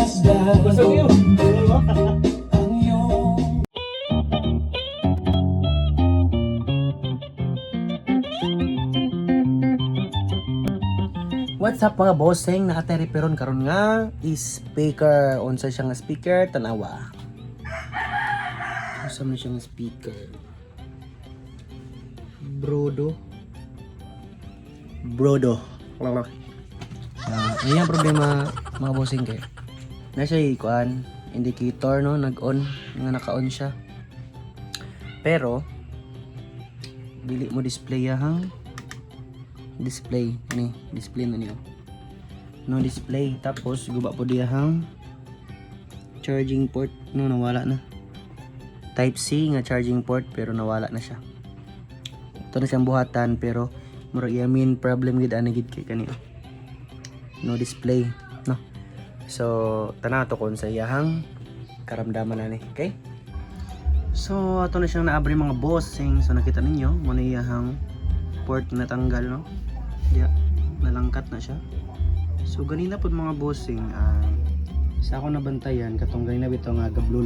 Busog yun. What's up mga bossing? Nakateri peron karon nga is speaker. Unsa siya nga speaker? Tanawa. Unsa man siya nga speaker? Brodo. Ayan problema mga bossing kay. Na siya ikuan indicator no nag-on nga naka-on siya. Pero dili mo display hang display ni display na niyo no display tapos guba po diyahang charging port no nawala na type C nga charging port pero nawala na siya. Ito na siyang buhatan pero murag yamin problem gid ani gid kay kaniya no display no. So tanaw to kon sa iyahang karamdaman na ni. Okay, so ato na siyang naabri mga bossing. So nakita ninyo mo na iyahang port na natanggal no. Yeah, nalangkat na siya. So ganina pod mga bossing sa ako nabantayan katong ganina bitaw nga gablo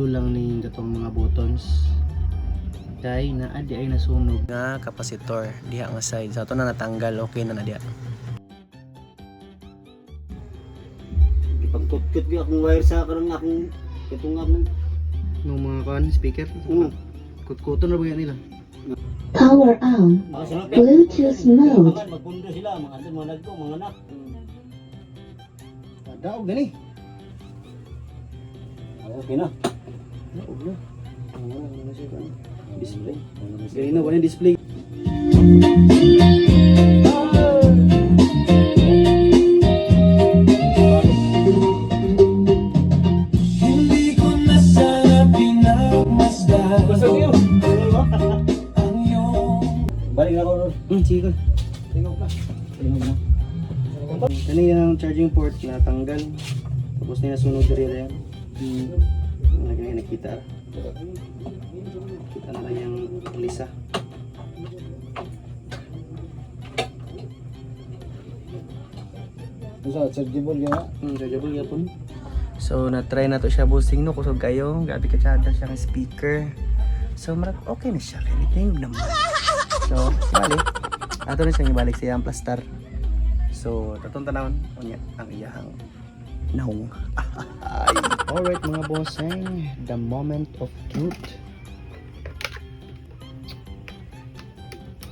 lang ni katong mga buttons. Kay naa di ay nasunog nga kapasitor diha nga side. So ato na natanggal, okay na diha. Ipagkut-kut gyud akong wire sa karon akong katong akong No mga kan speaker. Kut-kuton na ba yan nila? Power on. Bluetooth mode. Magpundo sila mga andun mga nagko mga anak. Daog gani. Okay na. Daog na. Display. Gani na wala display. Busog yun. Balik na ako ron. Sige. Tingog na. Ano yung charging port na tanggal. Tapos na nasunog diri yan. Nakita. Kita na lang yung lisa. Usa chargeable ya. Chargeable yapon. So na-try na to siya bossing no kusog kayo. Gabi ka tsada siya ng speaker. So marag okay na siya. Anything naman. So balik. Ato na siyang ibalik sa iyang plastar. So tatong tanawon unya ang iyahang naong. Alright mga bossing, the moment of truth.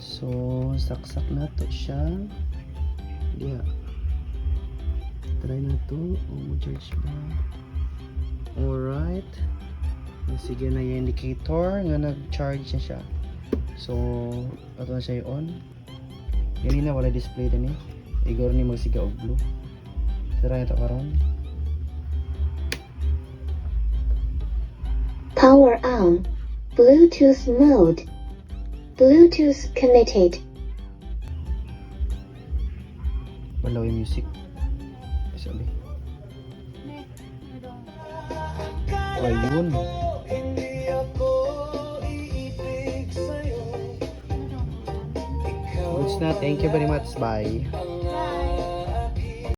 So saksak na to siya. Diha. Try na to. Charge ba? Alright. Sige na yung indicator nga nag-charge na siya. So ato na siya on. Ganina wala display din eh. Igor ni magsiga og blue. Try ito karon. Power on. Bluetooth mode. Bluetooth connected. Wala yung music. Sabi. Ayun. Goods na. Thank you very much. Bye.